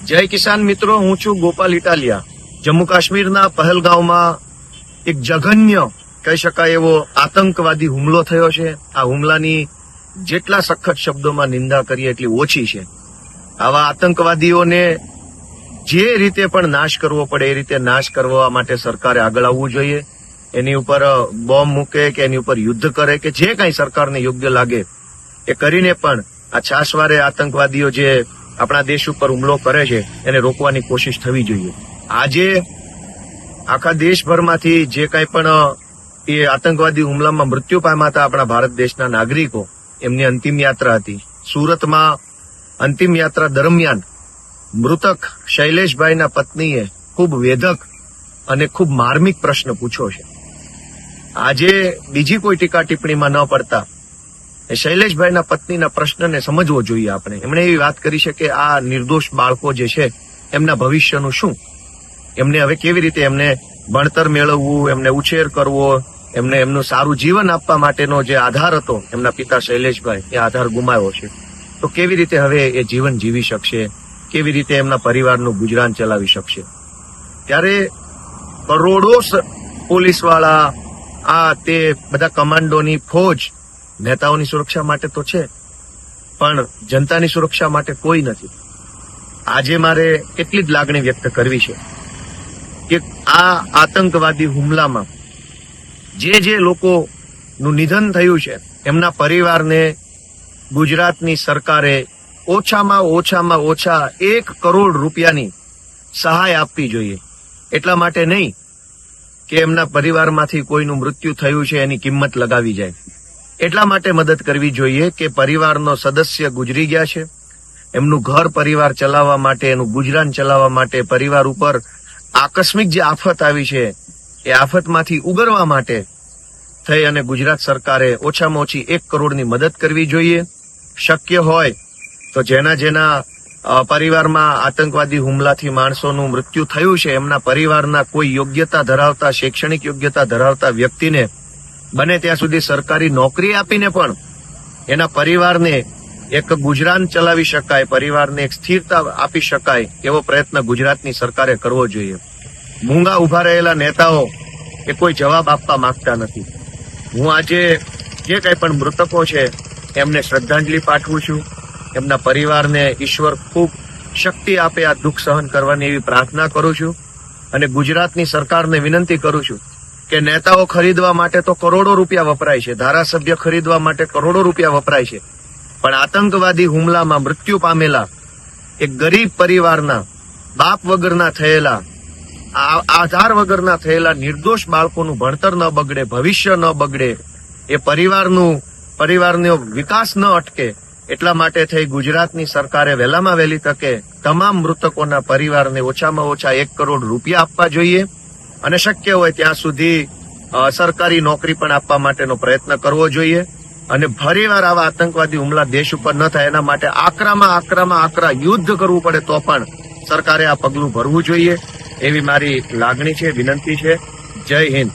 જય કિસાન મિત્રો, હું છું ગોપાલ ઇટાલિયા। જમ્મુ કાશ્મીરના પહેલગાંવમાં એક જઘન્ય કહી શકાય એવો આતંકવાદી હુમલો થયો છે। આ હુમલાની જેટલા સખત શબ્દોમાં નિંદા કરીએ એટલી ઓછી છે। આવા આતંકવાદીઓને જે રીતે પણ નાશ કરવો પડે એ રીતે નાશ કરવા માટે સરકારે આગળ આવવું જોઈએ। એની ઉપર બોમ્બ મૂકે કે એની ઉપર યુદ્ધ કરે કે જે કંઈ સરકારને યોગ્ય લાગે એ કરીને પણ આ છાશવારે આતંકવાદીઓ જે આપણા દેશ ઉપર હુમલો કરે છે એને રોકવાની કોશિશ થવી જોઈએ। આજે આખા દેશભરમાંથી જે કંઈ પણ એ આતંકવાદી હુમલામાં મૃત્યુ પામ્યા હતા આપણા ભારત દેશના નાગરિકો, એમની અંતિમ યાત્રા હતી। સુરતમાં અંતિમ યાત્રા દરમિયાન મૃતક શૈલેષભાઈના પત્નીએ ખૂબ વેધક અને ખૂબ માર્મિક પ્રશ્ન પૂછ્યો છે। આજે બીજી કોઈ ટીકા ટિપ્પણીમાં ન પડતા એ શૈલેષભાઈના પત્નીના પ્રશ્નને સમજવો જોઈએ આપણે। એમણે એવી વાત કરી છે કે આ નિર્દોષ બાળકો જે છે એમના ભવિષ્યનું શું, એમને હવે કેવી રીતે એમને ભણતર મેળવવું, એમને ઉછેર કરવો, એમને એમનું સારું જીવન આપવા માટેનો જે આધાર હતો એમના પિતા શૈલેષભાઈ, એ આધાર ગુમાવ્યો છે। તો કેવી રીતે હવે એ જીવન જીવી શકશે, કેવી રીતે એમના પરિવારનું ગુજરાન ચલાવી શકશે? ત્યારે કરોડો પોલીસવાળા, આ તે બધા કમાન્ડોની ફોજ નેતાઓની સુરક્ષા માટે તો છે, પણ જનતાની સુરક્ષા માટે કોઈ નથી। આજે મારે એટલી જ લાગણી વ્યક્ત કરવી છે કે આ આતંકવાદી હુમલામાં જે લોકોનું નિધન થયું છે એમના પરિવારને ગુજરાતની સરકારે ઓછામાં ઓછા 1 કરોડ રૂપિયાની સહાય આપવી જોઈએ। એટલા માટે નહીં કે એમના પરિવારમાંથી કોઈનું મૃત્યુ થયું છે એની કિંમત લગાવી જાય, એટલા માટે મદદ કરવી જોઈએ કે પરિવારનો સદસ્ય ગુજરી ગયા છે, એમનું ઘર પરિવાર ચલાવવા માટે, એનું ગુજરાન ચલાવવા માટે, પરિવાર ઉપર આકસ્મિક જે આફત આવી છે એ આફતમાંથી ઉગરવા માટે થઈ અને ગુજરાત સરકારે ઓછામાં ઓછી 1 કરોડની મદદ કરવી જોઈએ। શક્ય હોય તો જેના પરિવારમાં આતંકવાદી હુમલાથી માણસોનું મૃત્યુ થયું છે એમના પરિવારના કોઈ યોગ્યતા ધરાવતા, શૈક્ષણિક યોગ્યતા ધરાવતા વ્યક્તિને બને ત્યાં સુધી સરકારી નોકરી આપીને પણ એના પરિવારને એક ગુજરાન ચલાવી શકાય, પરિવારને એક સ્થિરતા આપી શકાય એવો પ્રયત્ન ગુજરાતની સરકારે કરવો જોઈએ। મૂંગા ઉભા રહેલા નેતાઓ એ કોઈ જવાબ આપવા માંગતા નથી। હું આજે જે કંઈ પણ મૃતકો છે એમને શ્રદ્ધાંજલિ પાઠવું છું, એમના પરિવારને ઈશ્વર ખૂબ શક્તિ આપે આ દુઃખ સહન કરવાની એવી પ્રાર્થના કરું છું અને ગુજરાતની સરકારને વિનંતી કરું છું કે નેતાઓ ખરીદવા માટે તો કરોડો રૂપિયા વપરાય છે, ધારાસભ્ય ખરીદવા માટે કરોડો રૂપિયા વપરાય છે, પણ આતંકવાદી હુમલામાં મૃત્યુ પામેલા એક ગરીબ પરિવારના, બાપ વગરના થયેલા, આધાર વગરના થયેલા નિર્દોષ બાળકોનું ભણતર ન બગડે, ભવિષ્ય ન બગડે, એ પરિવારનો વિકાસ ન અટકે, એટલા માટે થઈ ગુજરાતની સરકારે વહેલામાં વહેલી તકે તમામ મૃતકોના પરિવારને ઓછામાં ઓછા 1 કરોડ રૂપિયા આપવા જોઈએ અને શક્ય હોય ત્યાં સુધી સરકારી નોકરી પણ આપવા માટેનો પ્રયત્ન કરવો જોઈએ અને ફરીવાર આવા આતંકવાદી હુમલા દેશ ઉપર ન થાય એના માટે આકરા યુદ્ધ કરવું પડે તો પણ સરકારે આ પગલું ભરવું જોઈએ એવી મારી લાગણી છે, વિનંતી છે। જય હિન્દ।